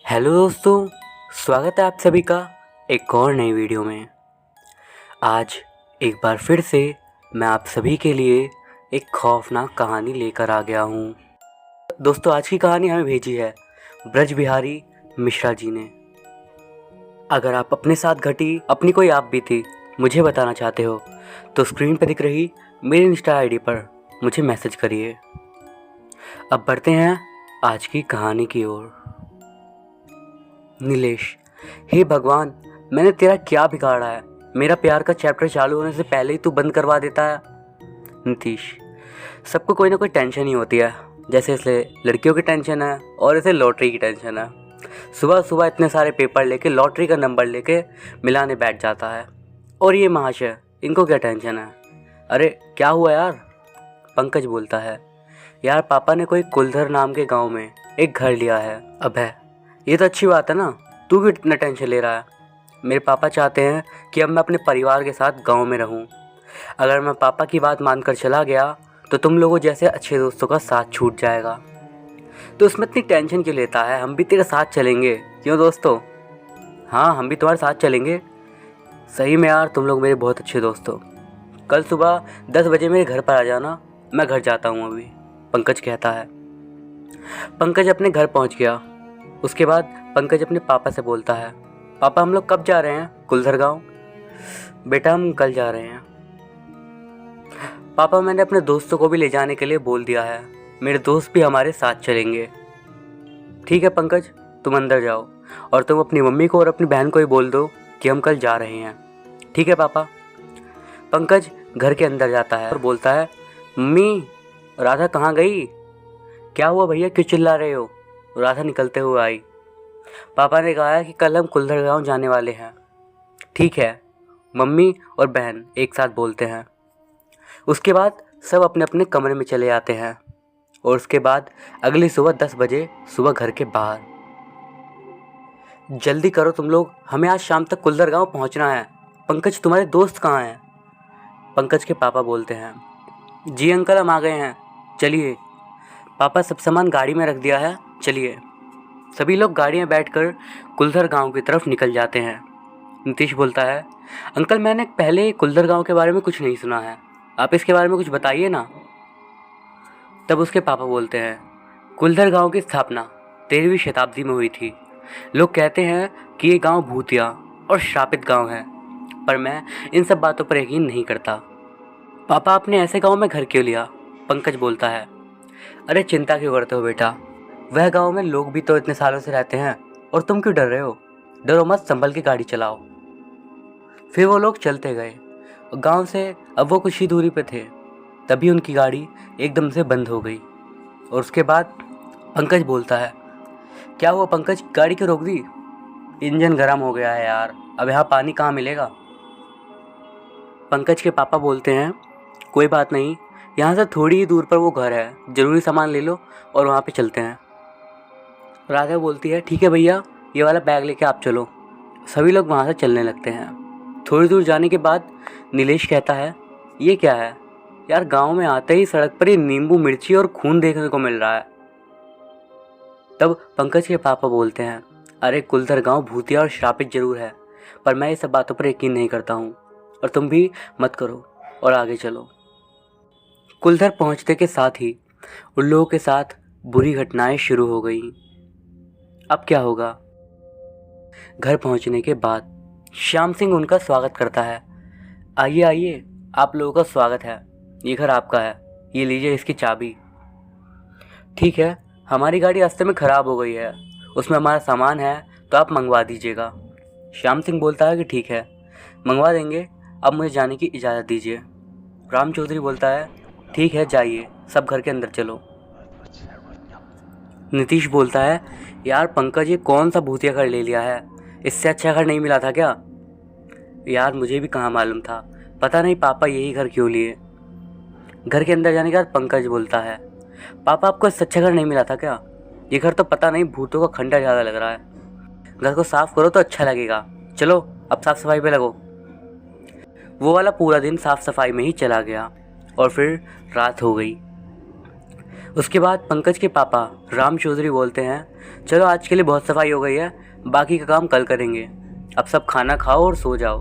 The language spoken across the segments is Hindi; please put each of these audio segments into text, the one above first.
हेलो दोस्तों, स्वागत है आप सभी का एक और नई वीडियो में। आज एक बार फिर से मैं आप सभी के लिए एक खौफनाक कहानी लेकर आ गया हूँ। दोस्तों, आज की कहानी हमें भेजी है ब्रज बिहारी मिश्रा जी ने। अगर आप अपने साथ घटी अपनी कोई आप बीती मुझे बताना चाहते हो तो स्क्रीन पर दिख रही मेरी इंस्टा आईडी पर मुझे मैसेज करिए। अब बढ़ते हैं आज की कहानी की ओर। नीलेश, हे भगवान, मैंने तेरा क्या बिगाड़ा है? मेरा प्यार का चैप्टर चालू होने से पहले ही तू बंद करवा देता है। नीतीश, सबको कोई ना कोई टेंशन ही होती है, जैसे इसे लड़कियों की टेंशन है और इसे लॉटरी की टेंशन है। सुबह सुबह इतने सारे पेपर लेके लॉटरी का नंबर लेके मिलाने बैठ जाता है। और ये महाशय, इनको क्या टेंशन है? अरे क्या हुआ यार? पंकज बोलता है, यार पापा ने कोई कुलधर नाम के गाँव में एक घर लिया है। अबे ये तो अच्छी बात है ना, तू भी इतना टेंशन ले रहा है। मेरे पापा चाहते हैं कि अब मैं अपने परिवार के साथ गांव में रहूं। अगर मैं पापा की बात मानकर चला गया तो तुम लोगों जैसे अच्छे दोस्तों का साथ छूट जाएगा। तो उसमें इतनी टेंशन क्यों लेता है? हम भी तेरे साथ चलेंगे, क्यों दोस्तों? हाँ, हम भी तुम्हारे साथ चलेंगे। सही में यार, तुम लोग मेरे बहुत अच्छे दोस्त हो। कल सुबह 10 बजे मेरे घर पर आ जाना, मैं घर जाता हूँ अभी, पंकज कहता है। पंकज अपने घर पहुँच गया। उसके बाद पंकज अपने पापा से बोलता है, पापा हम लोग कब जा रहे हैं कुलधर गाँव? बेटा हम कल जा रहे हैं। पापा मैंने अपने दोस्तों को भी ले जाने के लिए बोल दिया है, मेरे दोस्त भी हमारे साथ चलेंगे। ठीक है पंकज, तुम अंदर जाओ और तुम अपनी मम्मी को और अपनी बहन को ही बोल दो कि हम कल जा रहे हैं। ठीक है पापा। पंकज घर के अंदर जाता है और बोलता है, मम्मी राधा कहाँ गई? क्या हुआ भैया, क्यों चिल्ला रहे हो? राधा निकलते हुए आई। पापा ने कहा है कि कल हम कुलधर गाँव जाने वाले हैं। ठीक है, मम्मी और बहन एक साथ बोलते हैं। उसके बाद सब अपने अपने कमरे में चले जाते हैं और उसके बाद अगली सुबह 10 बजे सुबह घर के बाहर। जल्दी करो तुम लोग, हमें आज शाम तक कुलधर गाँव पहुंचना है। पंकज तुम्हारे दोस्त कहाँ हैं? पंकज के पापा बोलते हैं, जी अंकल हम आ गए हैं, चलिए। पापा सब सामान गाड़ी में रख दिया है, चलिए। सभी लोग गाड़ी में बैठकर कुलधर गांव की तरफ निकल जाते हैं। नीतीश बोलता है, अंकल मैंने पहले कुलधर गांव के बारे में कुछ नहीं सुना है, आप इसके बारे में कुछ बताइए ना। तब उसके पापा बोलते हैं, कुलधर गांव की स्थापना 13वीं शताब्दी में हुई थी। लोग कहते हैं कि ये गांव भूतिया और श्रापित गांव है, पर मैं इन सब बातों पर यकीन नहीं करता। पापा आपने ऐसे गांव में घर क्यों लिया? पंकज बोलता है, अरे चिंता क्यों करते हो बेटा, वह गांव में लोग भी तो इतने सालों से रहते हैं और तुम क्यों डर रहे हो? डरो मत, संभल के गाड़ी चलाओ। फिर वो लोग चलते गए और गांव से अब वो कुछ ही दूरी पे थे। तभी उनकी गाड़ी एकदम से बंद हो गई और उसके बाद पंकज बोलता है, क्या हुआ पंकज, गाड़ी क्यों रोक दी? इंजन गर्म हो गया है यार, अब यहाँ पानी कहाँ मिलेगा? पंकज के पापा बोलते हैं, कोई बात नहीं, यहाँ से थोड़ी ही दूर पर वो घर है, ज़रूरी सामान ले लो और वहाँ पे चलते हैं। राधा बोलती है, ठीक है भैया, ये वाला बैग लेके आप चलो। सभी लोग वहाँ से चलने लगते हैं। थोड़ी दूर जाने के बाद नीलेश कहता है, ये क्या है यार, गांव में आते ही सड़क पर ही नींबू मिर्ची और खून देखने को मिल रहा है। तब पंकज के पापा बोलते हैं, अरे कुलधर गांव भूतिया और श्रापित जरूर है, पर मैं ये सब बातों पर यकीन नहीं करता हूँ और तुम भी मत करो और आगे चलो। कुलधर पहुँचते के साथ ही उन लोगों के साथ बुरी घटनाएं शुरू हो गई। अब क्या होगा? घर पहुंचने के बाद श्याम सिंह उनका स्वागत करता है। आइए आइए, आप लोगों का स्वागत है, ये घर आपका है, ये लीजिए इसकी चाबी। ठीक है, हमारी गाड़ी रास्ते में ख़राब हो गई है, उसमें हमारा सामान है, तो आप मंगवा दीजिएगा। श्याम सिंह बोलता है कि ठीक है, मंगवा देंगे, अब मुझे जाने की इजाज़त दीजिए। राम चौधरी बोलता है, ठीक है जाइए, सब घर के अंदर चलो। नीतीश बोलता है, यार पंकज ये कौन सा भूतिया घर ले लिया है, इससे अच्छा घर नहीं मिला था क्या? यार मुझे भी कहाँ मालूम था, पता नहीं पापा यही घर क्यों लिए। घर के अंदर जाने के बाद पंकज बोलता है, पापा आपको इससे अच्छा घर नहीं मिला था क्या? ये घर तो पता नहीं भूतों का खंडर ज़्यादा लग रहा है, घर को साफ़ करो तो अच्छा लगेगा, चलो अब साफ़ सफाई पे लगो। वो वाला पूरा दिन साफ़ सफाई में ही चला गया और फिर रात हो गई। उसके बाद पंकज के पापा राम चौधरी बोलते हैं, चलो आज के लिए बहुत सफाई हो गई है, बाकी का काम कल करेंगे, अब सब खाना खाओ और सो जाओ।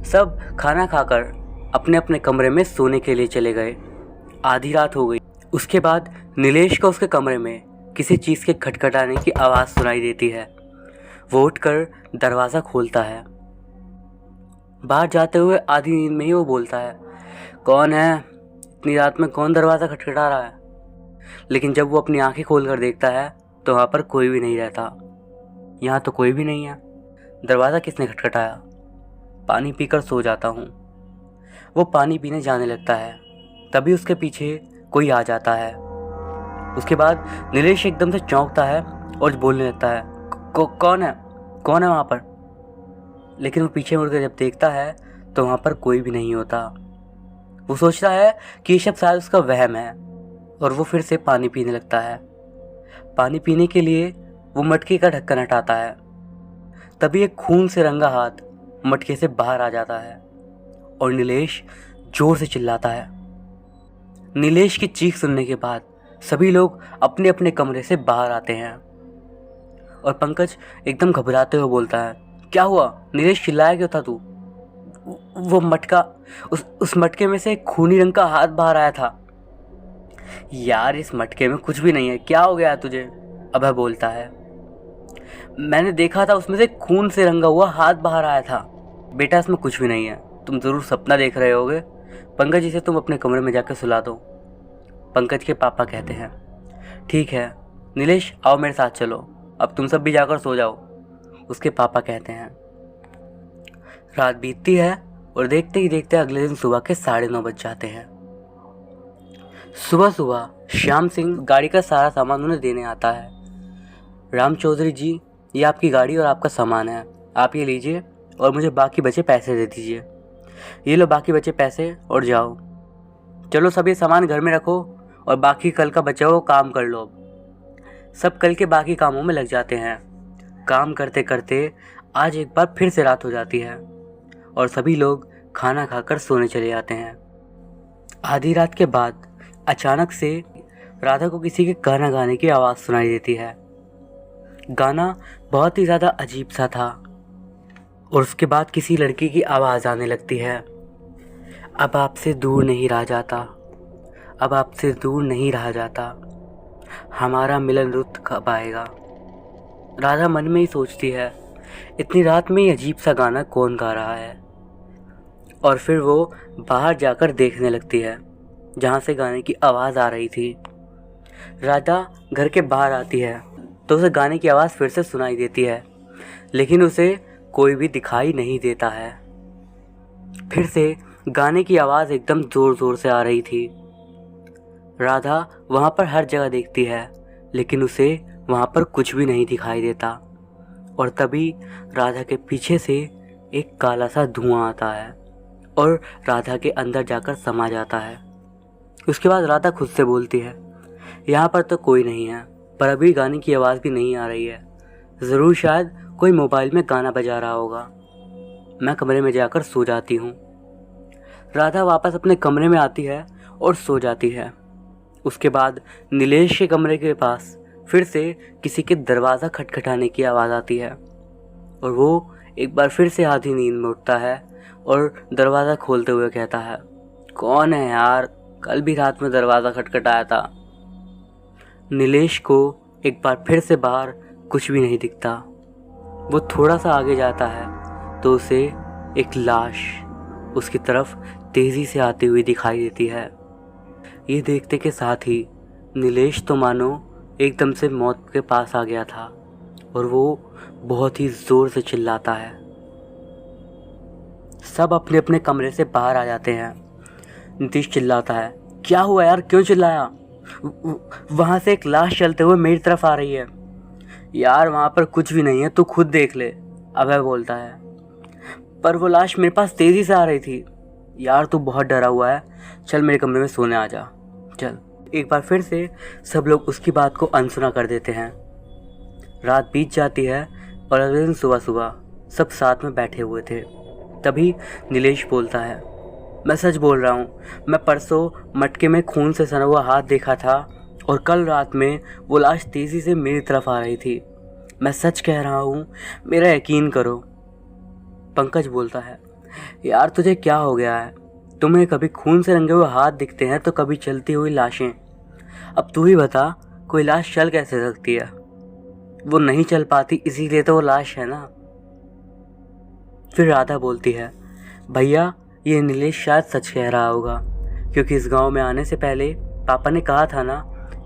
सब खाना खाकर अपने अपने कमरे में सोने के लिए चले गए। आधी रात हो गई। उसके बाद नीलेश को उसके कमरे में किसी चीज़ के खटखटाने की आवाज़ सुनाई देती है। वो उठकर दरवाज़ा खोलता है। बाहर जाते हुए आधी नींद में ही वो बोलता है, कौन है? इतनी रात में कौन दरवाज़ा खटखटा रहा है? लेकिन जब वो अपनी आंखें खोल कर देखता है तो वहाँ पर कोई भी नहीं रहता। यहाँ तो कोई भी नहीं है। दरवाज़ा किसने खटखटाया? पानी पीकर सो जाता हूँ। वो पानी पीने जाने लगता है, तभी उसके पीछे कोई आ जाता है। उसके बाद नीलेश एकदम से चौंकता है और बोलने लगता है, कौन है? कौन है वहाँ पर? लेकिन वो पीछे मुड़कर जब देखता है तो वहाँ पर कोई भी नहीं होता। वो सोचता है कि ये सब शायद उसका वहम है और वो फिर से पानी पीने लगता है। पानी पीने के लिए वो मटके का ढक्कन हटाता है, तभी एक खून से रंगा हाथ मटके से बाहर आ जाता है और नीलेश जोर से चिल्लाता है। नीलेश की चीख सुनने के बाद सभी लोग अपने अपने कमरे से बाहर आते हैं और पंकज एकदम घबराते हुए बोलता है, क्या हुआ नीलेश? चिल्लाया क्यों था तू? वो मटका, उस मटके में से एक खूनी रंग का हाथ बाहर आया था। यार इस मटके में कुछ भी नहीं है, क्या हो गया तुझे? अभय बोलता है, मैंने देखा था उसमें से खून से रंगा हुआ हाथ बाहर आया था। बेटा इसमें कुछ भी नहीं है, तुम ज़रूर सपना देख रहे होगे। पंकज इसे तुम अपने कमरे में जाकर सुला दो। पंकज के पापा कहते हैं, ठीक है नीलेश, आओ मेरे साथ चलो, अब तुम सब भी जाकर सो जाओ। उसके पापा कहते हैं। रात बीतती है और देखते ही देखते अगले दिन सुबह के 9:30 बज जाते हैं। सुबह सुबह श्याम सिंह गाड़ी का सारा सामान उन्हें देने आता है। राम चौधरी जी, ये आपकी गाड़ी और आपका सामान है, आप ये लीजिए और मुझे बाकी बचे पैसे दे दीजिए। ये लो बाकी बचे पैसे और जाओ। चलो सब ये सामान घर में रखो और बाकी कल का बचा हुआ काम कर लो। सब कल के बाकी कामों में लग जाते हैं। काम करते करते आज एक बार फिर से रात हो जाती है और सभी लोग खाना खाकर सोने चले जाते हैं। आधी रात के बाद अचानक से राधा को किसी के गाना गाने की आवाज़ सुनाई देती है। गाना बहुत ही ज़्यादा अजीब सा था और उसके बाद किसी लड़की की आवाज़ आने लगती है, अब आपसे दूर नहीं रहा जाता, अब आपसे दूर नहीं रहा जाता, हमारा मिलन रुत कब आएगा। राधा मन में ही सोचती है, इतनी रात में ये अजीब सा गाना कौन गा रहा है। और फिर वो बाहर जाकर देखने लगती है जहाँ से गाने की आवाज़ आ रही थी। राधा घर के बाहर आती है तो उसे गाने की आवाज़ फिर से सुनाई देती है, लेकिन उसे कोई भी दिखाई नहीं देता है। फिर से गाने की आवाज़ एकदम ज़ोर ज़ोर से आ रही थी। राधा वहाँ पर हर जगह देखती है, लेकिन उसे वहाँ पर कुछ भी नहीं दिखाई देता। और तभी राधा के पीछे से एक काला सा धुआं आता है और राधा के अंदर जाकर समा जाता है। उसके बाद राधा खुद से बोलती है, यहाँ पर तो कोई नहीं है, पर अभी गाने की आवाज़ भी नहीं आ रही है, ज़रूर शायद कोई मोबाइल में गाना बजा रहा होगा। मैं कमरे में जाकर सो जाती हूँ। राधा वापस अपने कमरे में आती है और सो जाती है। उसके बाद नीलेश के कमरे के पास फिर से किसी के दरवाज़ा खटखटाने की आवाज़ आती है और वो एक बार फिर से आधी नींद में उठता है और दरवाज़ा खोलते हुए कहता है, कौन है यार, कल भी रात में दरवाज़ा खटखटाया था। नीलेश को एक बार फिर से बाहर कुछ भी नहीं दिखता। वो थोड़ा सा आगे जाता है तो उसे एक लाश उसकी तरफ तेज़ी से आती हुई दिखाई देती है। ये देखते के साथ ही नीलेश तो मानो एकदम से मौत के पास आ गया था और वो बहुत ही ज़ोर से चिल्लाता है। सब अपने अपने कमरे से बाहर आ जाते हैं। नीतीश चिल्लाता है, क्या हुआ यार, क्यों चिल्लाया? वहाँ से एक लाश चलते हुए मेरी तरफ आ रही है। यार वहाँ पर कुछ भी नहीं है, तू खुद देख ले, अभय बोलता है। पर वो लाश मेरे पास तेज़ी से आ रही थी। यार तू बहुत डरा हुआ है, चल मेरे कमरे में सोने आ जा, चल। एक बार फिर से सब लोग उसकी बात को अनसुना कर देते हैं। रात बीत जाती है और अगले दिन सुबह सुबह सब साथ में बैठे हुए थे। तभी नीलेश बोलता है, मैं सच बोल रहा हूँ, मैं परसों मटके में खून से सना हुआ हाथ देखा था और कल रात में वो लाश तेज़ी से मेरी तरफ आ रही थी। मैं सच कह रहा हूँ, मेरा यकीन करो। पंकज बोलता है, यार तुझे क्या हो गया है? तुम्हें कभी खून से रंगे हुए हाथ दिखते हैं तो कभी चलती हुई लाशें। अब तू ही बता, कोई लाश चल कैसे सकती है? वो नहीं चल पाती इसीलिए तो वो लाश है ना। फिर राधा बोलती है, भैया ये नीलेश शायद सच कह रहा होगा, क्योंकि इस गांव में आने से पहले पापा ने कहा था ना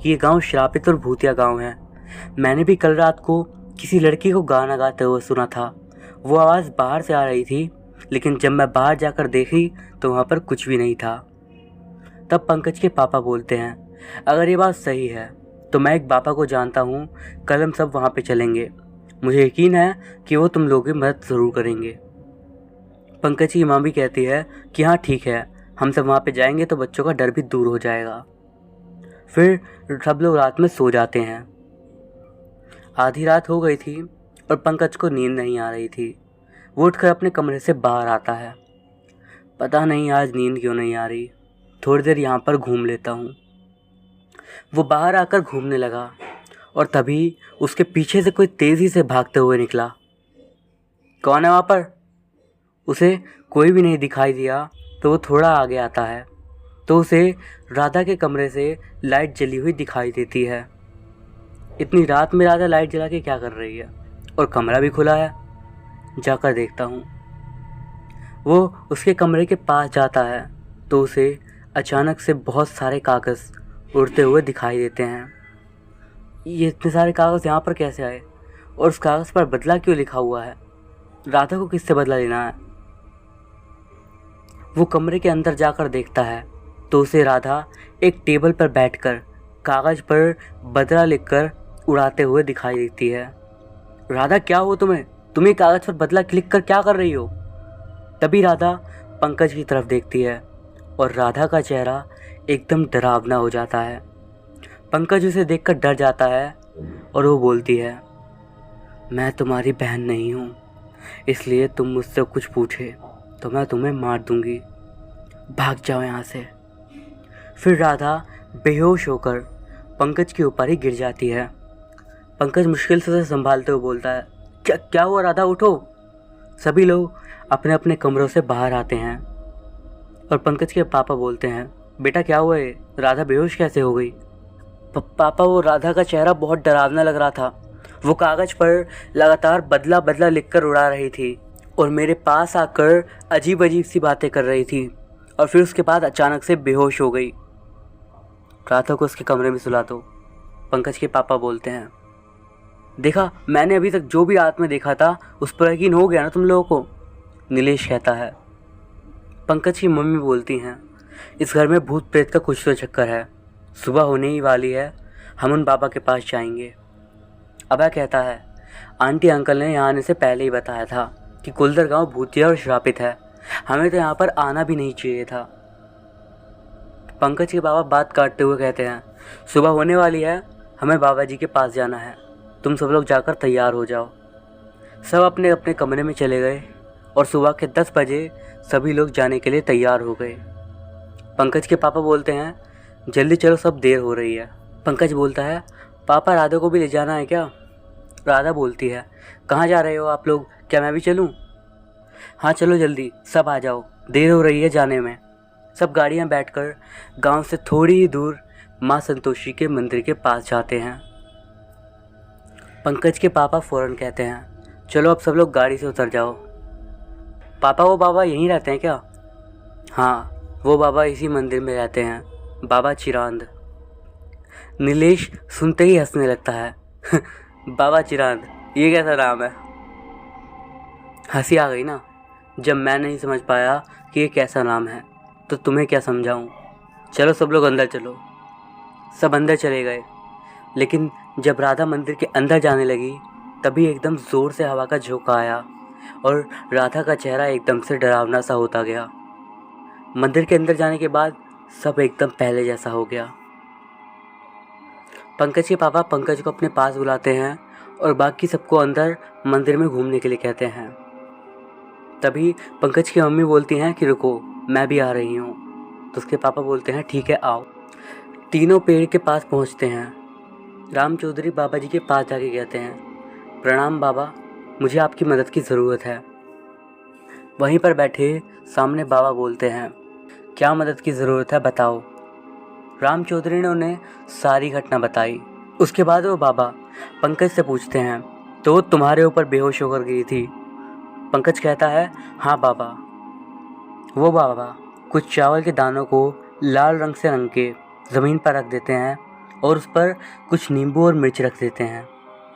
कि ये गांव श्रापित और भूतिया गांव है। मैंने भी कल रात को किसी लड़की को गाना गाते हुए सुना था। वो आवाज़ बाहर से आ रही थी, लेकिन जब मैं बाहर जाकर देखी तो वहाँ पर कुछ भी नहीं था। तब पंकज के पापा बोलते हैं, अगर ये बात सही है तो मैं एक पापा को जानता हूँ, कल हम सब वहाँ पे चलेंगे। मुझे यकीन है कि वो तुम लोगों की मदद ज़रूर करेंगे। पंकज की माँ भी कहती है कि हाँ ठीक है, हम सब वहाँ पे जाएंगे तो बच्चों का डर भी दूर हो जाएगा। फिर सब लोग रात में सो जाते हैं। आधी रात हो गई थी और पंकज को नींद नहीं आ रही थी। वो उठकर अपने कमरे से बाहर आता है। पता नहीं आज नींद क्यों नहीं आ रही, थोड़ी देर यहाँ पर घूम लेता हूँ। वो बाहर आकर घूमने लगा और तभी उसके पीछे से कोई तेज़ी से भागते हुए निकला। कौन है वहाँ पर? उसे कोई भी नहीं दिखाई दिया तो वो थोड़ा आगे आता है तो उसे राधा के कमरे से लाइट जली हुई दिखाई देती है। इतनी रात में राधा लाइट जला के क्या कर रही है? और कमरा भी खुला है। जाकर देखता हूँ। वो उसके कमरे के पास जाता है तो उसे अचानक से बहुत सारे कागज़ उड़ते हुए दिखाई देते हैं। ये इतने सारे कागज़ यहाँ पर कैसे आए? और उस कागज़ पर बदला क्यों लिखा हुआ है? राधा को किससे बदला लेना है? वो कमरे के अंदर जाकर देखता है तो उसे राधा एक टेबल पर बैठकर कागज़ पर बदला लिखकर उड़ाते हुए दिखाई देती है। राधा क्या हो तुम्हें? तुम ये कागज़ पर बदला लिख कर क्या कर रही हो? तभी राधा पंकज की तरफ देखती है और राधा का चेहरा एकदम डरावना हो जाता है। पंकज उसे देखकर डर जाता है और वो बोलती है, मैं तुम्हारी बहन नहीं हूँ, इसलिए तुम मुझसे कुछ पूछे तो मैं तुम्हें मार दूंगी। भाग जाओ यहाँ से। फिर राधा बेहोश होकर पंकज के ऊपर ही गिर जाती है। पंकज मुश्किल से उसे संभालते हुए बोलता है, क्या क्या हुआ राधा, उठो। सभी लोग अपने अपने कमरों से बाहर आते हैं और पंकज के पापा बोलते हैं, बेटा क्या हुआ है? राधा बेहोश कैसे हो गई? पापा, वो राधा का चेहरा बहुत डरावना लग रहा था। वो कागज़ पर लगातार बदला बदला लिखकर उड़ा रही थी और मेरे पास आकर अजीब अजीब सी बातें कर रही थी और फिर उसके बाद अचानक से बेहोश हो गई। राधा को उसके कमरे में सुला दो, पंकज के पापा बोलते हैं। देखा, मैंने अभी तक जो भी रात में देखा था उस पर यकीन हो गया ना तुम लोगों को? नीलेश कहता है। पंकज की मम्मी बोलती हैं, इस घर में भूत प्रेत का कुछ तो चक्कर है, सुबह होने ही वाली है, हम उन बाबा के पास जाएंगे। अभय कहता है, आंटी अंकल ने यहाँ आने से पहले ही बताया था कि कुलदर गांव भूतिया और श्रापित है, हमें तो यहाँ पर आना भी नहीं चाहिए था। पंकज के बाबा बात काटते हुए कहते हैं, सुबह होने वाली है, हमें बाबा जी के पास जाना है, तुम सब लोग जाकर तैयार हो जाओ। सब अपने अपने कमरे में चले गए और सुबह के 10 बजे सभी लोग जाने के लिए तैयार हो गए। पंकज के पापा बोलते हैं, जल्दी चलो, सब देर हो रही है। पंकज बोलता है, पापा राधा को भी ले जाना है क्या? राधा बोलती है, कहाँ जा रहे हो आप लोग, क्या मैं भी चलूँ? हाँ चलो जल्दी, सब आ जाओ, देर हो रही है जाने में। सब गाड़ियाँ बैठकर गांव से थोड़ी ही दूर माँ संतोषी के मंदिर के पास जाते हैं। पंकज के पापा फ़ौरन कहते हैं, चलो अब सब लोग गाड़ी से उतर जाओ। पापा, वो बाबा यहीं रहते हैं क्या? हाँ, वो बाबा इसी मंदिर में रहते हैं, बाबा चिरांद। नीलेश सुनते ही हंसने लगता है। बाबा चिरांद, ये कैसा नाम है? हंसी आ गई ना? जब मैं नहीं समझ पाया कि ये कैसा नाम है तो तुम्हें क्या समझाऊं? चलो सब लोग अंदर चलो। सब अंदर चले गए, लेकिन जब राधा मंदिर के अंदर जाने लगी तभी एकदम ज़ोर से हवा का झोंका आया और राधा का चेहरा एकदम से डरावना सा होता गया। मंदिर के अंदर जाने के बाद सब एकदम पहले जैसा हो गया। पंकज के पापा पंकज को अपने पास बुलाते हैं और बाकी सबको अंदर मंदिर में घूमने के लिए कहते हैं। तभी पंकज की मम्मी बोलती हैं कि रुको, मैं भी आ रही हूँ। तो उसके पापा बोलते हैं ठीक है आओ। तीनों पेड़ के पास पहुँचते हैं। राम चौधरी बाबा जी के पास जाके कहते हैं प्रणाम बाबा, मुझे आपकी मदद की ज़रूरत है। वहीं पर बैठे सामने बाबा बोलते हैं क्या मदद की ज़रूरत है बताओ। राम चौधरी ने उन्हें सारी घटना बताई। उसके बाद वो बाबा पंकज से पूछते हैं तो वो तुम्हारे ऊपर बेहोश होकर गिरी थी। पंकज कहता है हाँ बाबा। वो बाबा कुछ चावल के दानों को लाल रंग से रंग के ज़मीन पर रख देते हैं और उस पर कुछ नींबू और मिर्च रख देते हैं।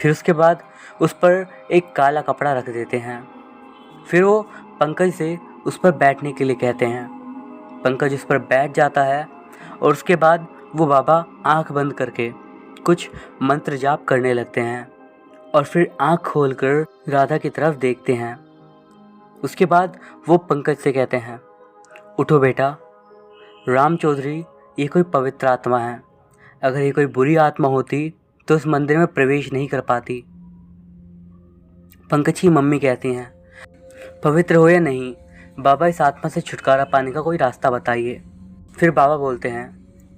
फिर उसके बाद उस पर एक काला कपड़ा रख देते हैं। फिर वो पंकज से उस पर बैठने के लिए कहते हैं। पंकज उस पर बैठ जाता है और उसके बाद वो बाबा आंख बंद करके कुछ मंत्र जाप करने लगते हैं और फिर आंख खोलकर राधा की तरफ देखते हैं। उसके बाद वो पंकज से कहते हैं उठो बेटा। राम चौधरी ये कोई पवित्र आत्मा है, अगर ये कोई बुरी आत्मा होती तो उस मंदिर में प्रवेश नहीं कर पाती। पंकज की मम्मी कहती हैं पवित्र हो या नहीं, बाबा इस आत्मा से छुटकारा पाने का कोई रास्ता बताइए। फिर बाबा बोलते हैं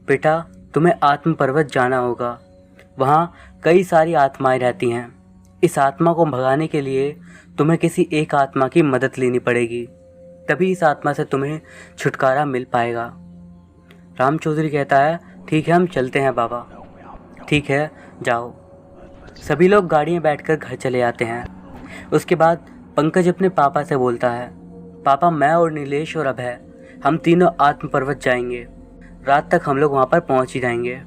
बेटा तुम्हें आत्म पर्वत जाना होगा, वहाँ कई सारी आत्माएं रहती हैं। इस आत्मा को भगाने के लिए तुम्हें किसी एक आत्मा की मदद लेनी पड़ेगी, तभी इस आत्मा से तुम्हें छुटकारा मिल पाएगा। राम चौधरी कहता है ठीक है हम चलते हैं बाबा। ठीक है जाओ। सभी लोग गाड़ी में बैठकर घर चले जाते हैं। उसके बाद पंकज अपने पापा से बोलता है पापा मैं और नीलेश और अभय हम तीनों आत्म पर्वत जाएंगे, रात तक हम लोग वहाँ पर पहुँच ही जाएंगे।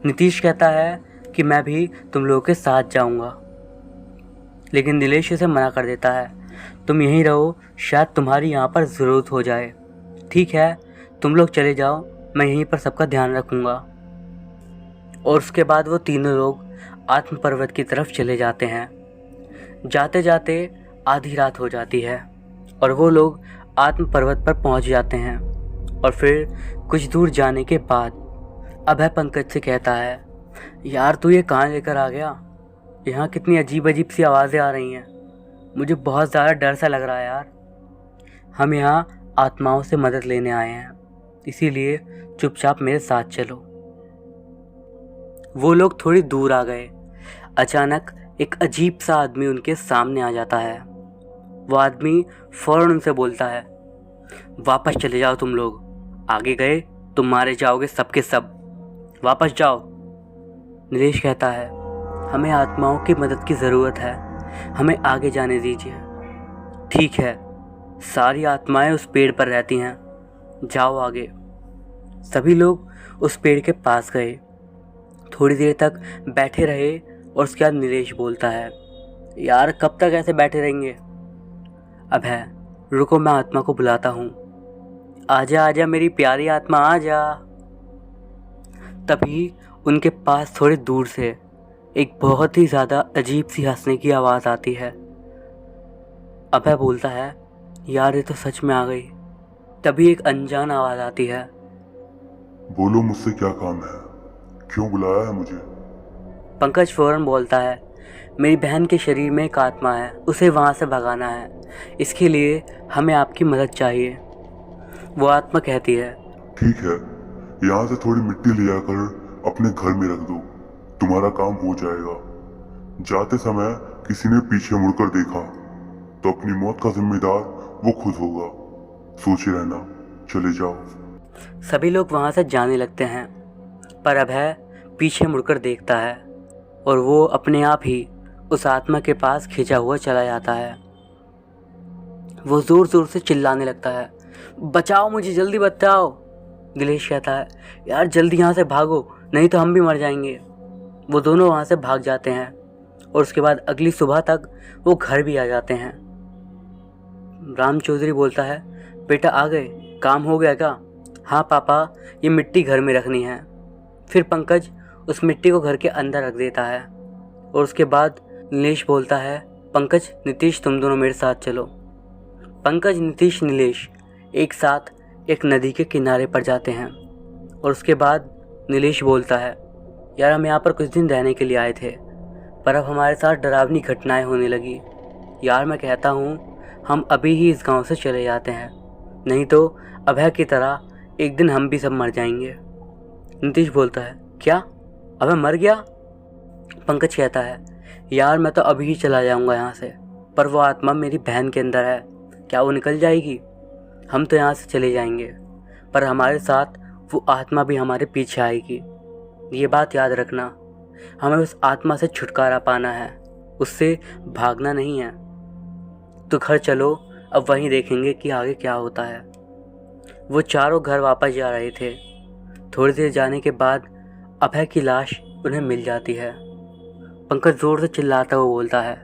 नीतीश कहता है कि मैं भी तुम लोगों के साथ जाऊँगा, लेकिन नीलेश उसे मना कर देता है तुम यहीं रहो, शायद तुम्हारी यहाँ पर ज़रूरत हो जाए। ठीक है तुम लोग चले जाओ, मैं यहीं पर सबका ध्यान रखूँगा। और उसके बाद वो तीनों लोग आत्म पर्वत की तरफ चले जाते हैं। जाते जाते आधी रात हो जाती है और वो लोग आत्म पर्वत पर पहुंच जाते हैं। और फिर कुछ दूर जाने के बाद अभय पंकज से कहता है यार तू ये कहाँ लेकर आ गया, यहाँ कितनी अजीब अजीब सी आवाज़ें आ रही हैं, मुझे बहुत ज़्यादा डर सा लग रहा है यार। हम यहाँ आत्माओं से मदद लेने आए हैं, इसीलिए चुपचाप मेरे साथ चलो। वो लोग थोड़ी दूर आ गए। अचानक एक अजीब सा आदमी उनके सामने आ जाता है। वो आदमी फ़ौरन उनसे बोलता है वापस चले जाओ तुम लोग, आगे गए तुम मारे जाओगे सबके सब, वापस जाओ। नीलेश कहता है हमें आत्माओं की मदद की ज़रूरत है, हमें आगे जाने दीजिए। ठीक है सारी आत्माएं उस पेड़ पर रहती हैं, जाओ आगे। सभी लोग उस पेड़ के पास गए, थोड़ी देर तक बैठे रहे और उसके बाद नीलेश बोलता है यार कब तक ऐसे बैठे रहेंगे। अभय रुको मैं आत्मा को बुलाता हूँ, आजा आजा मेरी प्यारी आत्मा आजा। तभी उनके पास थोड़ी दूर से एक बहुत ही ज़्यादा अजीब सी हंसने की आवाज़ आती है। अभय बोलता है यार ये तो सच में आ गई। तभी एक अनजान आवाज़ आती है बोलो मुझसे क्या काम है, क्यों बुलाया है मुझे। पंकज फ़ौरन बोलता है मेरी बहन के शरीर में एक आत्मा है, उसे वहाँ से भगाना है, इसके लिए हमें आपकी मदद चाहिए। वो आत्मा कहती है ठीक है यहाँ से थोड़ी मिट्टी ले आकर अपने घर में रख दो, तुम्हारा काम हो जाएगा। जाते समय किसी ने पीछे मुड़कर देखा तो अपनी मौत का जिम्मेदार वो खुद होगा, सोचे रहना, चले जाओ। सभी लोग वहाँ से जाने लगते हैं, पर अभय पीछे मुड़कर देखता है और वो अपने आप ही उस आत्मा के पास खिंचा हुआ चला जाता है। वो ज़ोर ज़ोर से चिल्लाने लगता है बचाओ मुझे, जल्दी बचाओ। नीलेश कहता है यार जल्दी यहाँ से भागो, नहीं तो हम भी मर जाएंगे। वो दोनों वहाँ से भाग जाते हैं और उसके बाद अगली सुबह तक वो घर भी आ जाते हैं। राम चौधरी बोलता है बेटा आ गए, काम हो गया क्या। हाँ पापा ये मिट्टी घर में रखनी है। फिर पंकज उस मिट्टी को घर के अंदर रख देता है और उसके बाद नीलेश बोलता है पंकज नीतीश तुम दोनों मेरे साथ चलो। पंकज नीतीश नीलेश एक साथ एक नदी के किनारे पर जाते हैं और उसके बाद नीलेश बोलता है यार हम यहाँ पर कुछ दिन रहने के लिए आए थे, पर अब हमारे साथ डरावनी घटनाएं होने लगी। यार मैं कहता हूँ हम अभी ही इस गांव से चले जाते हैं, नहीं तो अभय की तरह एक दिन हम भी सब मर जाएंगे। नीतीश बोलता है, क्या अभय मर गया? पंकज कहता है, यार मैं तो अभी ही चला जाऊंगा यहाँ से, पर वो आत्मा मेरी बहन के अंदर है, क्या वो निकल जाएगी? हम तो यहाँ से चले जाएंगे, पर हमारे साथ वो आत्मा भी हमारे पीछे आएगी। ये बात याद रखना, हमें उस आत्मा से छुटकारा पाना है, उससे भागना नहीं है। तो घर चलो, अब वहीं देखेंगे कि आगे क्या होता है। वो चारों घर वापस जा रहे थे। थोड़ी देर जाने के बाद अभय की लाश उन्हें मिल जाती है। पंकज जोर से चिल्लाता हुआ बोलता है,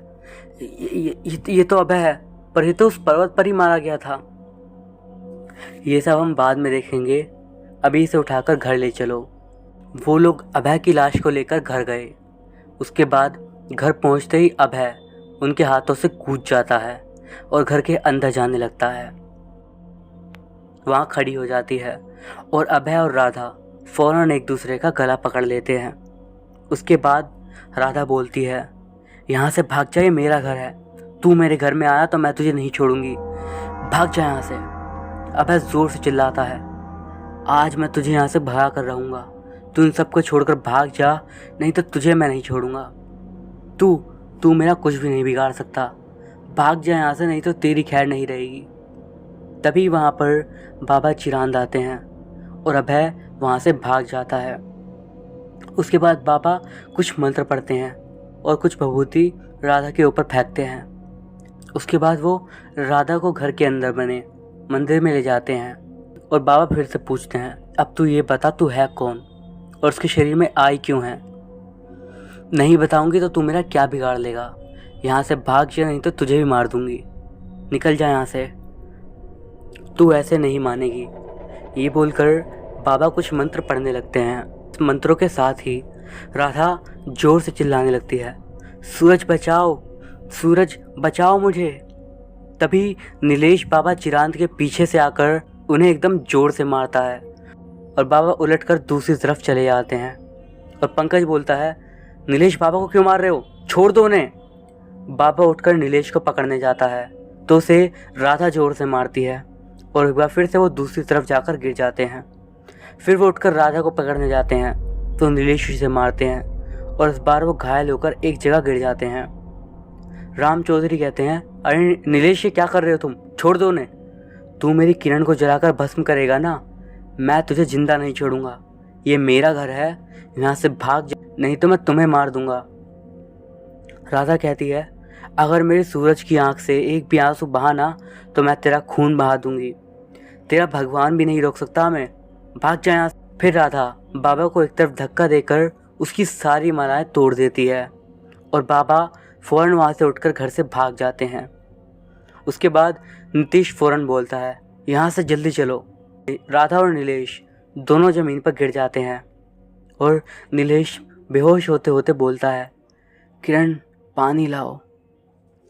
ये तो अभय है, पर ये तो उस पर्वत पर ही मारा गया था। ये सब हम बाद में देखेंगे, अभी इसे उठाकर घर ले चलो। वो लोग अभय की लाश को लेकर घर गए। उसके बाद घर पहुंचते ही अभय उनके हाथों से कूद जाता है और घर के अंदर जाने लगता है। वहाँ खड़ी हो जाती है और अभय और राधा फौरन एक दूसरे का गला पकड़ लेते हैं। उसके बाद राधा बोलती है, यहाँ से भाग जा, ये मेरा घर है, तू मेरे घर में आया तो मैं तुझे नहीं छोड़ूंगी, भाग जा यहाँ से। अभय जोर से चिल्लाता है, आज मैं तुझे यहाँ से भगा कर रहूँगा, तू इन सबको छोड़कर भाग जा, नहीं तो तुझे मैं नहीं छोड़ूंगा। तू मेरा कुछ भी नहीं बिगाड़ सकता, भाग जा यहाँ से, नहीं तो तेरी खैर नहीं रहेगी। तभी वहाँ पर बाबा चिरांद आते हैं और अभय वहाँ से भाग जाता है। उसके बाद बाबा कुछ मंत्र पढ़ते हैं और कुछ भभूति राधा के ऊपर फेंकते हैं। उसके बाद वो राधा को घर के अंदर बने मंदिर में ले जाते हैं और बाबा फिर से पूछते हैं, अब तू ये बता, तू है कौन और उसके शरीर में आई क्यों है? नहीं बताऊंगी तो तू मेरा क्या बिगाड़ लेगा, यहाँ से भाग जा, नहीं तो तुझे भी मार दूंगी, निकल जा यहाँ से, तू ऐसे नहीं मानेगी। ये बोलकर बाबा कुछ मंत्र पढ़ने लगते हैं। मंत्रों के साथ ही राधा जोर से चिल्लाने लगती है, सूरज बचाओ, सूरज बचाओ मुझे। तभी नीलेश बाबा चिरांद के पीछे से आकर उन्हें एकदम जोर से मारता है और बाबा उलटकर दूसरी तरफ चले जाते हैं। और पंकज बोलता है, नीलेश बाबा को क्यों मार रहे हो, छोड़ दो उन्हें। बाबा उठकर नीलेश को पकड़ने जाता है तो उसे राधा जोर से मारती है और एक बार फिर से वो दूसरी तरफ जाकर गिर जाते हैं। फिर वो उठकर राधा को पकड़ने जाते हैं तो नीलेश उसे मारते हैं और इस बार वो घायल होकर एक जगह गिर जाते हैं। राम चौधरी कहते हैं, अरे नीलेश ये क्या कर रहे हो तुम, छोड़ दो उन्हें, तू मेरी किरण को जलाकर भस्म करेगा ना, मैं तुझे जिंदा नहीं छोड़ूंगा, ये मेरा घर है, यहाँ से भाग जा, नहीं तो मैं तुम्हें मार दूंगा। राधा कहती है, अगर मेरे सूरज की आंख से एक भी आंसू बहा ना तो मैं तेरा खून बहा दूंगी, तेरा भगवान भी नहीं रोक सकता हमें, भाग जा यहाँ से। फिर राधा बाबा को एक तरफ धक्का देकर उसकी सारी मालाएं तोड़ देती है और बाबा फौरन वहाँ से उठकर घर से भाग जाते हैं। उसके बाद नीतीश फौरन बोलता है, यहाँ से जल्दी चलो। राधा और नीलेश दोनों ज़मीन पर गिर जाते हैं और नीलेश बेहोश होते होते बोलता है, किरण पानी लाओ।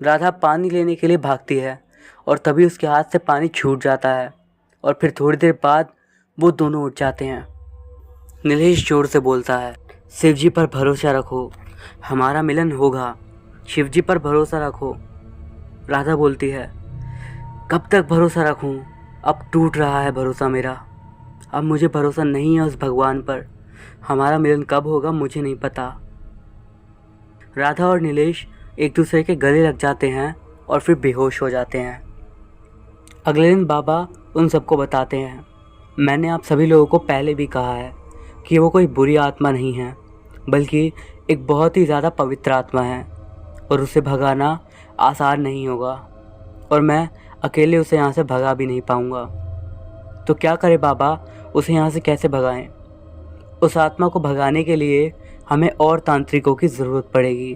राधा पानी लेने के लिए भागती है और तभी उसके हाथ से पानी छूट जाता है और फिर थोड़ी देर बाद वो दोनों उठ जाते हैं। नीलेश जोर से बोलता है, शिवजी पर भरोसा रखो, हमारा मिलन होगा, शिवजी पर भरोसा रखो। राधा बोलती है, कब तक भरोसा रखूं, अब टूट रहा है भरोसा मेरा, अब मुझे भरोसा नहीं है उस भगवान पर, हमारा मिलन कब होगा मुझे नहीं पता। राधा और नीलेश एक दूसरे के गले लग जाते हैं और फिर बेहोश हो जाते हैं। अगले दिन बाबा उन सबको बताते हैं, मैंने आप सभी लोगों को पहले भी कहा है कि वो कोई बुरी आत्मा नहीं है, बल्कि एक बहुत ही ज़्यादा पवित्र आत्मा है और उसे भगाना आसान नहीं होगा और मैं अकेले उसे यहाँ से भगा भी नहीं पाऊँगा। तो क्या करे बाबा, उसे यहाँ से कैसे भगाएं? उस आत्मा को भगाने के लिए हमें और तांत्रिकों की ज़रूरत पड़ेगी,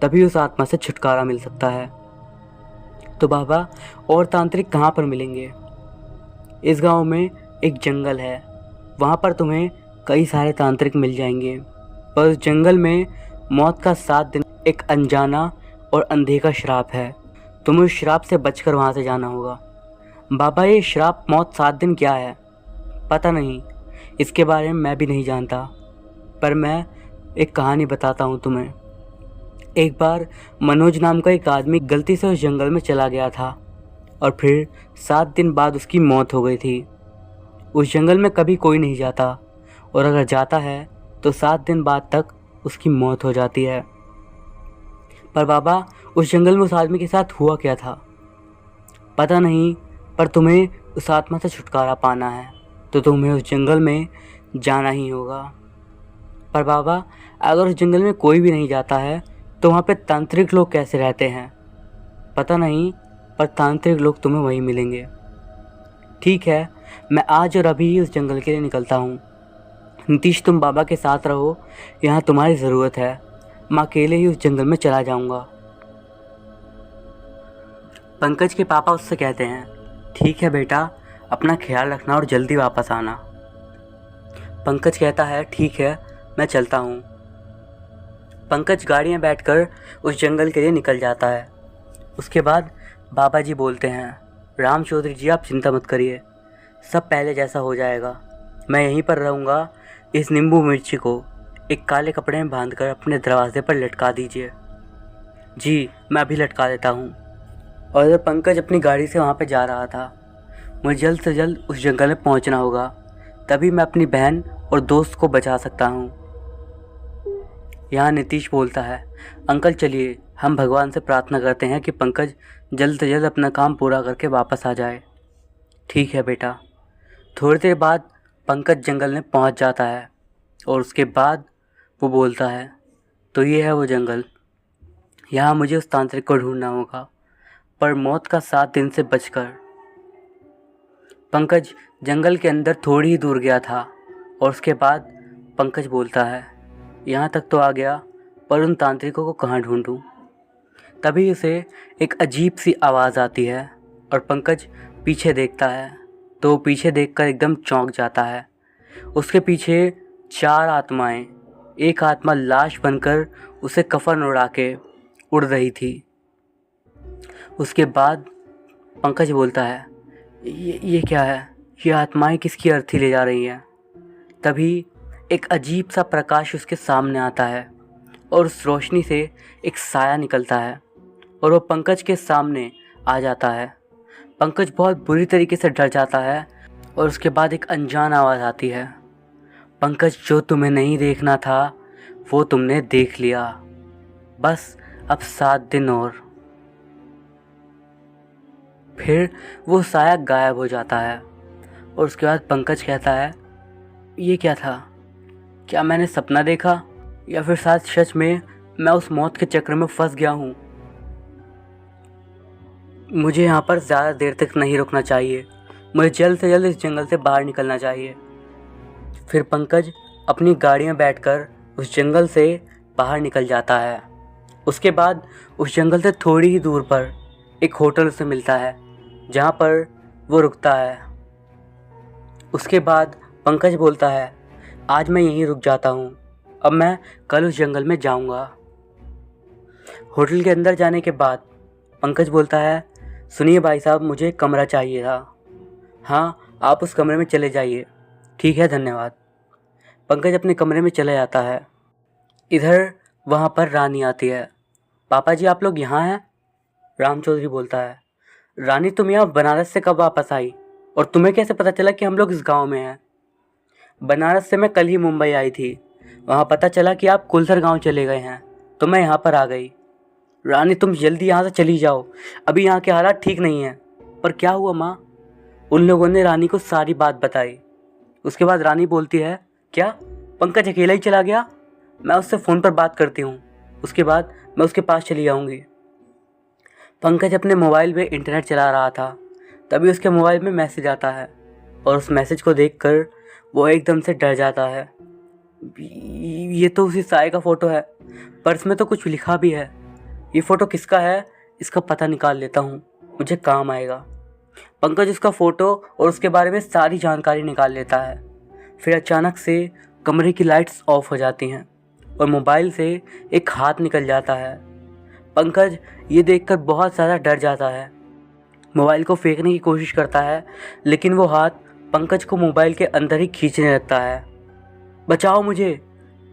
तभी उस आत्मा से छुटकारा मिल सकता है। तो बाबा और तांत्रिक कहाँ पर मिलेंगे? इस गांव में एक जंगल है, वहाँ पर तुम्हें कई सारे तांत्रिक मिल जाएंगे, पर उस जंगल में मौत का 7 दिन एक अनजाना और अंधे का श्राप है, तुम्हें उस श्राप से बचकर वहाँ से जाना होगा। बाबा ये श्राप मौत 7 दिन क्या है? पता नहीं, इसके बारे में मैं भी नहीं जानता, पर मैं एक कहानी बताता हूँ तुम्हें। एक बार मनोज नाम का एक आदमी गलती से उस जंगल में चला गया था और फिर 7 दिन बाद उसकी मौत हो गई थी। उस जंगल में कभी कोई नहीं जाता, और अगर जाता है तो 7 दिन बाद तक उसकी मौत हो जाती है। पर बाबा, उस जंगल में उस आदमी के साथ हुआ क्या था? पता नहीं, पर तुम्हें उस आत्मा से छुटकारा पाना है तो तुम्हें उस जंगल में जाना ही होगा। पर बाबा, अगर उस जंगल में कोई भी नहीं जाता है तो वहाँ पे तांत्रिक लोग कैसे रहते हैं? पता नहीं, पर तांत्रिक लोग तुम्हें वहीं मिलेंगे। ठीक है, मैं आज और अभी ही उस जंगल के लिए निकलता हूँ। नीतीश, तुम बाबा के साथ रहो, यहाँ तुम्हारी ज़रूरत है। मैं अकेले ही उस जंगल में चला जाऊँगा। पंकज के पापा उससे कहते हैं, ठीक है बेटा, अपना ख्याल रखना और जल्दी वापस आना। पंकज कहता है, ठीक है, मैं चलता हूँ। पंकज गाड़ी में बैठकर उस जंगल के लिए निकल जाता है। उसके बाद बाबा जी बोलते हैं, राम चौधरी जी, आप चिंता मत करिए, सब पहले जैसा हो जाएगा। मैं यहीं पर रहूँगा। इस नींबू मिर्ची को एक काले कपड़े में बांधकर अपने दरवाजे पर लटका दीजिए। जी, मैं अभी लटका देता हूँ। और जब पंकज अपनी गाड़ी से वहाँ पे जा रहा था, मुझे जल्द से जल्द उस जंगल में पहुँचना होगा, तभी मैं अपनी बहन और दोस्त को बचा सकता हूँ। यहाँ नीतीश बोलता है, अंकल चलिए, हम भगवान से प्रार्थना करते हैं कि पंकज जल्द से जल्द अपना काम पूरा करके वापस आ जाए। ठीक है बेटा। थोड़ी देर बाद पंकज जंगल में पहुँच जाता है और उसके बाद वो बोलता है, तो ये है वो जंगल। यहाँ मुझे उस तांत्रिक को ढूंढना होगा, पर मौत का 7 दिन से बचकर। पंकज जंगल के अंदर थोड़ी ही दूर गया था और उसके बाद पंकज बोलता है, यहाँ तक तो आ गया, पर उन तांत्रिकों को कहाँ ढूंढूं? तभी उसे एक अजीब सी आवाज़ आती है और पंकज पीछे देखता है तो वो पीछे देखकर एकदम चौंक जाता है। उसके पीछे 4 आत्माएं, एक आत्मा लाश बनकर उसे कफन उड़ा के उड़ रही थी। उसके बाद पंकज बोलता है, ये क्या है? ये आत्माएं किसकी अर्थी ले जा रही हैं? तभी एक अजीब सा प्रकाश उसके सामने आता है और उस रोशनी से एक साया निकलता है और वो पंकज के सामने आ जाता है। पंकज बहुत बुरी तरीके से डर जाता है और उसके बाद एक अनजान आवाज़ आती है, पंकज, जो तुम्हें नहीं देखना था वो तुमने देख लिया, बस अब 7 दिन और। फिर वो साया गायब हो जाता है और उसके बाद पंकज कहता है, ये क्या था? क्या मैंने सपना देखा या फिर शायद सच में मैं उस मौत के चक्र में फंस गया हूँ? मुझे यहाँ पर ज़्यादा देर तक नहीं रुकना चाहिए, मुझे जल्द से जल्द इस जंगल से बाहर निकलना चाहिए। फिर पंकज अपनी गाड़ी में बैठकर उस जंगल से बाहर निकल जाता है। उसके बाद उस जंगल से थोड़ी ही दूर पर एक होटल उसे मिलता है जहाँ पर वो रुकता है। उसके बाद पंकज बोलता है, आज मैं यहीं रुक जाता हूँ, अब मैं कल उस जंगल में जाऊँगा। होटल के अंदर जाने के बाद पंकज बोलता है, सुनिए भाई साहब, मुझे एक कमरा चाहिए था। हाँ, आप उस कमरे में चले जाइए। ठीक है, धन्यवाद। पंकज अपने कमरे में चला जाता है। इधर वहाँ पर रानी आती है। पापा जी, आप लोग यहाँ हैं? राम चौधरी बोलता है, रानी, तुम यहाँ बनारस से कब वापस आई और तुम्हें कैसे पता चला कि हम लोग इस गांव में हैं? बनारस से मैं कल ही मुंबई आई थी, वहाँ पता चला कि आप कुलसर गांव चले गए हैं तो मैं यहाँ पर आ गई। रानी, तुम जल्दी यहाँ से चली जाओ, अभी यहाँ के हालात ठीक नहीं हैं। पर क्या हुआ माँ? उन लोगों ने रानी को सारी बात बताई। उसके बाद रानी बोलती है, क्या पंकज अकेला ही चला गया? मैं उससे फ़ोन पर बात करती हूँ, उसके बाद मैं उसके पास चली जाऊँगी। पंकज अपने मोबाइल में इंटरनेट चला रहा था, तभी उसके मोबाइल में मैसेज आता है और उस मैसेज को देखकर वो एकदम से डर जाता है। ये तो उसी साय का फ़ोटो है, पर इसमें तो कुछ लिखा भी है। ये फ़ोटो किसका है? इसका पता निकाल लेता हूँ, मुझे काम आएगा। पंकज उसका फ़ोटो और उसके बारे में सारी जानकारी निकाल लेता है। फिर अचानक से कमरे की लाइट्स ऑफ हो जाती हैं और मोबाइल से एक हाथ निकल जाता है। पंकज ये देखकर बहुत ज़्यादा डर जाता है, मोबाइल को फेंकने की कोशिश करता है, लेकिन वो हाथ पंकज को मोबाइल के अंदर ही खींचने लगता है। बचाओ मुझे!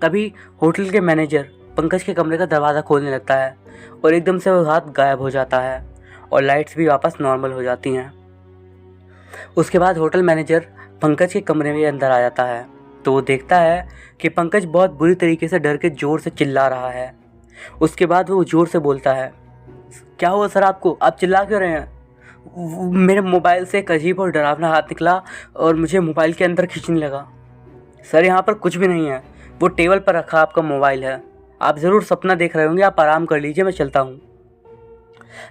तभी होटल के मैनेजर पंकज के कमरे का दरवाज़ा खोलने लगता है और एकदम से वो हाथ गायब हो जाता है और लाइट्स भी वापस नॉर्मल हो जाती हैं। उसके बाद होटल मैनेजर पंकज के कमरे में अंदर आ जाता है तो वो देखता है कि पंकज बहुत बुरी तरीके से डर के ज़ोर से चिल्ला रहा है। उसके बाद वो ज़ोर से बोलता है, क्या हुआ सर आपको, आप चिल्ला क्यों रहे हैं? मेरे मोबाइल से एक अजीब और डरावना हाथ निकला और मुझे मोबाइल के अंदर खींचने लगा। सर यहाँ पर कुछ भी नहीं है, वो टेबल पर रखा आपका मोबाइल है, आप ज़रूर सपना देख रहे होंगे, आप आराम कर लीजिए, मैं चलता हूँ।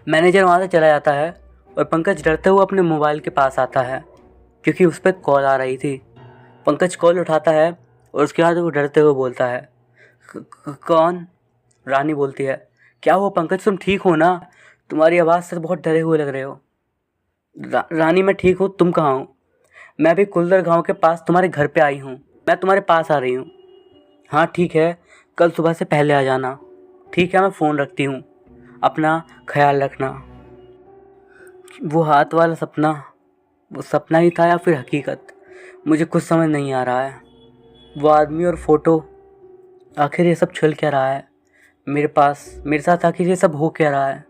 मैनेजर वहाँ से चला जाता है और पंकज डरते हुए अपने मोबाइल के पास आता है क्योंकि उस पर कॉल आ रही थी। पंकज कॉल उठाता है और उसके बाद वो डरते हुए बोलता है, कौन? रानी बोलती है, क्या हुआ पंकज, तुम ठीक हो ना? तुम्हारी आवाज़ से बहुत डरे हुए लग रहे हो। रानी मैं ठीक हूँ, तुम कहाँ हो? मैं अभी कुलदर गांव के पास तुम्हारे घर पे आई हूँ, मैं तुम्हारे पास आ रही हूँ। हाँ ठीक है, कल सुबह से पहले आ जाना। ठीक है, मैं फ़ोन रखती हूँ, अपना ख्याल रखना। वो हाथ वाला सपना, वो सपना ही था या फिर हकीकत, मुझे कुछ समझ नहीं आ रहा है। वो आदमी और फोटो, आखिर ये सब चल क्या रहा है मेरे पास, मेरे साथ आखिर ये सब हो क्या रहा है?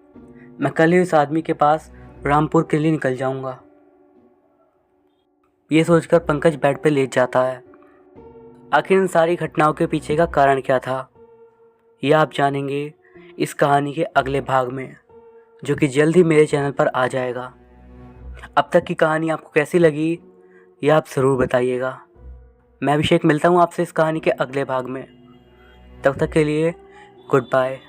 मैं कल ही उस आदमी के पास रामपुर के लिए निकल जाऊंगा। ये सोचकर पंकज बेड पे लेट जाता है। आखिर इन सारी घटनाओं के पीछे का कारण क्या था, यह आप जानेंगे इस कहानी के अगले भाग में, जो कि जल्द ही मेरे चैनल पर आ जाएगा। अब तक की कहानी आपको कैसी लगी, यह आप ज़रूर बताइएगा। मैं अभिषेक मिलता हूँ आपसे इस कहानी के अगले भाग में। तब तक के लिए गुड बाय।